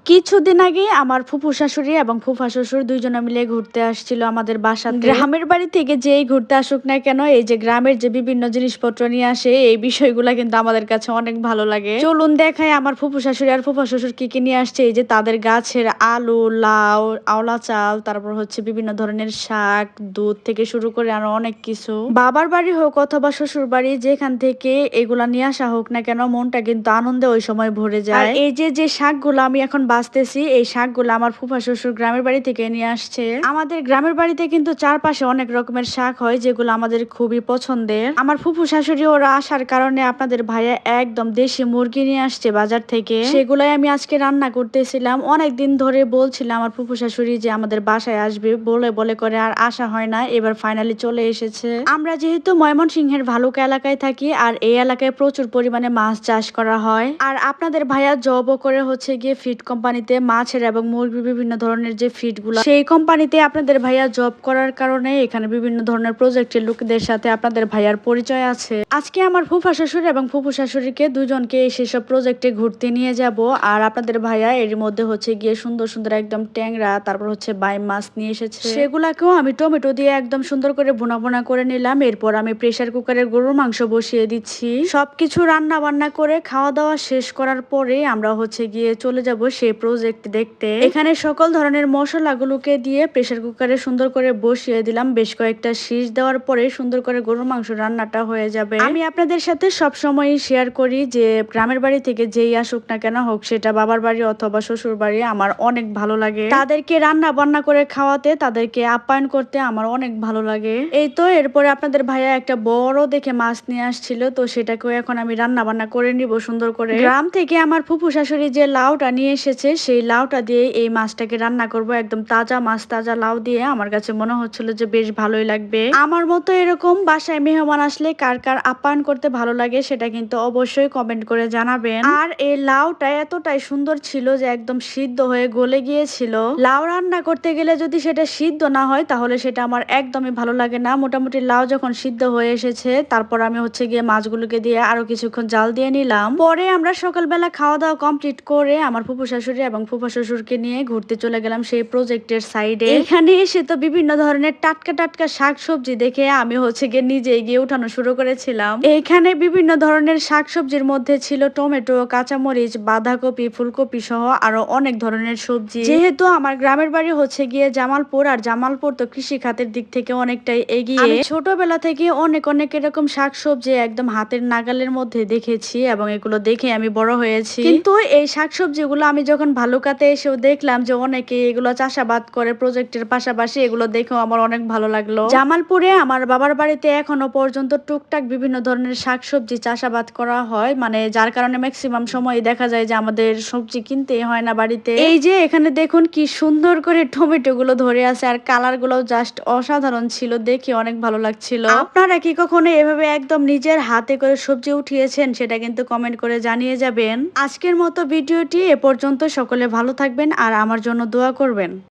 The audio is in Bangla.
কিছুদিন আগে আমার ফুফু শাশুড়ি এবং ফুফা শ্বশুর দুইজনে মিলে ঘুরতে আসছিল আমাদের বাসাতে। গ্রামের বাড়ি থেকে যেই ঘুরতে আসুক না কেন, এই যে গ্রামের যে বিভিন্ন জিনিসপত্র নিয়ে আসে, এই বিষয়গুলা কিন্তু আমাদের কাছে অনেক ভালো লাগে। চলুন দেখাই আমার ফুফু শাশুড়ি আর ফুফা শ্বশুর কি কি নিয়ে আসছে। এই যে তাদের গাছের আলু, লাউ, আওলা চাল, তারপর হচ্ছে বিভিন্ন ধরনের শাক, দুধ থেকে শুরু করে আরো অনেক কিছু। বাবার বাড়ি হোক অথবা শ্বশুর বাড়ি, যেখান থেকে এগুলা নিয়ে আসা হোক না কেন, মনটা কিন্তু আনন্দে ওই সময় ভরে যায়। আর এই যে শাকগুলো আমি এখন বাছতেছি, এই শাকগুলো আমার ফুফা শ্বশুর গ্রামের বাড়ি থেকে নিয়ে আসছে। আমাদের গ্রামের বাড়িতে কিন্তু চারপাশে অনেক রকমের শাক হয়, যেগুলো আমাদের খুবই পছন্দের। আমার ফুফু শাশুড়ি ওরা আসার কারণে আপনাদের ভাইয়া একদম দেশি মুরগি নিয়ে আসছে বাজার থেকে। সেগুলাই আমি আজকে রান্না করতেছিলাম। অনেক দিন ধরে বলছিলাম আমার ফুফু শাশুড়ি যে আমাদের বাসায় আসবে, বলে বলে করে আর আসা হয় না, এবার ফাইনালি চলে এসেছে। আমরা যেহেতু ময়মনসিংহের ভালুকা এলাকায় থাকি, আর এই এলাকায় প্রচুর পরিমাণে মাছ চাষ করা হয়। আর আপনাদের ভাইয়া জবও করে হচ্ছে গিয়ে ফিড কোম্পানিতে, মাছের এবং মুরগির বিভিন্ন ধরনের যে ফিড গুলা, সেই কোম্পানিতে আপনাদের ভাইয়া জব করার কারণে এখানে বিভিন্ন ধরনের প্রজেক্টের লোকদের সাথে আপনাদের ভাইয়ার পরিচয় আছে। আজকে আমার ফুফা শ্বশুর এবং ফুফু শাশুড়িকে দুজনকে সেসব প্রজেক্টে ঘুরতে নিয়ে যাব। আর আপনাদের ভাইয়া এর মধ্যে হচ্ছে গিয়ে সুন্দর সুন্দর একদম ট্যাংরা, তারপর হচ্ছে বাইম মাছ নিয়ে এসেছে। সেগুলাকেও আমি টমেটো দিয়ে একদম সুন্দর করে ভুনা ভুনা করে নিলাম। এরপর আমি প্রেসার কুকারে গরুর মাংস বসিয়ে দিচ্ছি। সবকিছু রান্না বান্না করে খাওয়া দাওয়া শেষ করার পরে আমরা হচ্ছে গিয়ে চলে যাব সেই প্রজেক্ট দেখতে। এখানে সকল ধরনের মশলাগুলোকে দিয়ে প্রেসার কুকারে সুন্দর করে বসিয়ে দিলাম। বেশ কয়েকটা শীষ দেওয়ার পরে সুন্দর করে গরুর মাংস রান্নাটা হয়ে যাবে। আমি আপনাদের সাথে সব সময় শেয়ার করি যে গ্রামের বাড়ি থেকে যেই আসুক না কেন, হোক সেটা বাবার বাড়ি অথবা শ্বশুর বাড়ি, আমার অনেক ভালো লাগে তাদেরকে রান্না বান্না করে খাওয়াতে, তাদেরকে আপ্যায়ন করতে আমার অনেক ভালো লাগে। এই তো এরপরে আপনাদের ভাইয়া একটা বড় দেখে মাছ নিয়ে আসছিল, তো সেটাকেও এখন আমি রান্না বান্না করে নিব সুন্দর করে। গ্রাম থেকে আমার ফুফু শাশুড়ি যে লাউটা নিয়ে এসেছে, সেই লাউটা দিয়ে এই মাছটাকে রান্না করব। একদম তাজা মাছ, তাজা লাউ দিয়ে আমার কাছে মনে হচ্ছিল যে বেশ ভালোই লাগবে। আমার মতো এরকম বাসায় মেহমান আসলে কার কার আপ্যায়ন করতে ভালো লাগে সেটা কিন্তু অবশ্যই কমেন্ট করে জানাবেন। আর এই লাউটা এতটাই সুন্দর ছিল যে একদম সিদ্ধ হয়ে গলে গিয়েছিল। লাউ রান্না করতে গেলে যদি সেটা সিদ্ধ না হয় তাহলে সেটা আমার একদমই ভালো লাগে না। মোটামুটি লাউ যখন সিদ্ধ হয়ে এসেছে, তারপর আমি হচ্ছে গিয়ে মাছগুলোকে দিয়ে আরো কিছুক্ষণ জাল দিয়ে নিলাম। পরে আমরা সকালবেলা খাওয়া দাওয়া কমপ্লিট করে আমার ফুফু শাশুড়ি এবং ফুফা শ্বশুরকে নিয়ে ঘুরতে চলে গেলাম সেই প্রজেক্টের সাইডে। এখানে এসে তো বিভিন্ন ধরনের টাটকা টাটকা শাকসবজি দেখে আমি হচ্ছে গিয়ে নিজে গিয়ে উঠানো শুরু করেছিলাম। এখানে বিভিন্ন ধরনের শাকসবজির মধ্যে ছিল টমেটো, কাঁচামরিচ, বাঁধাকপি, ফুলকপি সহ আরো অনেক ধরনের সবজি। যেহেতু আমার গ্রামের বাড়ি হচ্ছে গিয়ে জামালপুর, আর জামালপুর তো কৃষি খাতের দিক থেকে অনেকটাই এগিয়ে। আমি ছোটবেলা থেকে অনেক অনেক এরকম শাকসবজি একদম হাতের নাগালের মধ্যে দেখেছি এবং এগুলো দেখে আমি বড় হয়েছি। কিন্তু এই শাকসবজিগুলো আমি যখন ভালুকাতে এসেও দেখলাম যে অনেকে এগুলো চাষাবাদ করে প্রজেক্টের পাশাপাশি, এগুলো দেখেও আমার অনেক ভালো লাগলো। জামালপুরে আমার বাবার বাড়িতে এখনো পর্যন্ত টুকটাক বিভিন্ন ধরনের শাকসবজি চাষাবাদ করা হয়, মানে যার কারণে ম্যাক্সিমাম সময় দেখা যায় যে আমাদের সবজি কিনতে হয় না বাড়িতে। এই যে এখানে দেখুন কি সুন্দর করে টমেটো গুলো ধরে আছে, আর কালার গুলো জাস্ট অসাধারণ ছিল, দেখে অনেক ভালো লাগছিল। আপনারা কি কখনো এভাবে একদম নিজের হাতে করে সবজি উঠিয়েছেন সেটা কিন্তু কমেন্ট করে জানিয়ে যাবেন। আজকের মতো ভিডিওটি এ পর্যন্ত। সকলে ভালো থাকবেন আর আমার জন্য দোয়া করবেন।